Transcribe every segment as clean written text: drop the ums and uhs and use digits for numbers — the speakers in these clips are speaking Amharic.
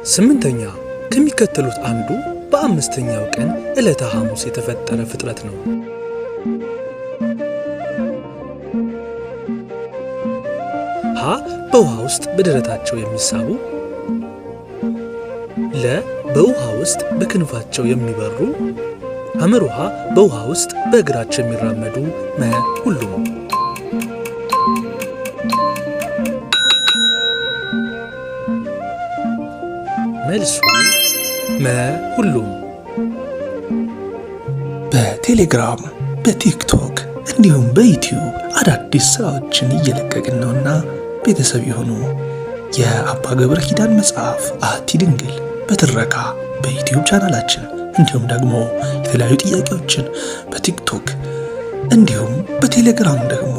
ስምንተኛ ከሚከተሉት አንዱ በአምስተኛው ቀን ዕለተ ሐሙስ የተፈጠረ ፍጥረት ነው። ሀ በውሃ ውስጥ በደረታቸው የሚሳቡ፣ ለ በውሃ ውስጥ በክንፋቸው የሚበሩ፣ ሐመሩሃ በውሃ ውስጥ በእግራቸው የሚራመዱ፣ መ ሁሉም። መልሱ መ ሁሉም። በቴሌግራም በቲክቶክ እንዲሁም በዩቲዩብ አዳዲስ ስራዎችን እየለቀቅን ነውና ቤተሰብ የሆኑ የአባ ገብረ ኪዳን መጽሐፍ አሐቲ ድንግል በትረካ በዩቲዩብ ቻናላችን እንዲሁም ደግሞ የተለያዩ ጥያቄዎችን በቲክቶክ እንዲሁም በቴሌግራም ደግሞ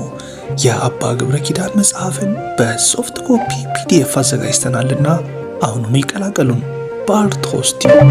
የአባ ገብረ ኪዳን መጽሐፍን በሶፍት ኮፒ ፒዲኤፍ አዘጋጅተናልና አሁኑኑ ይቀላቀሉን። በአርትዖስ ቲዩብ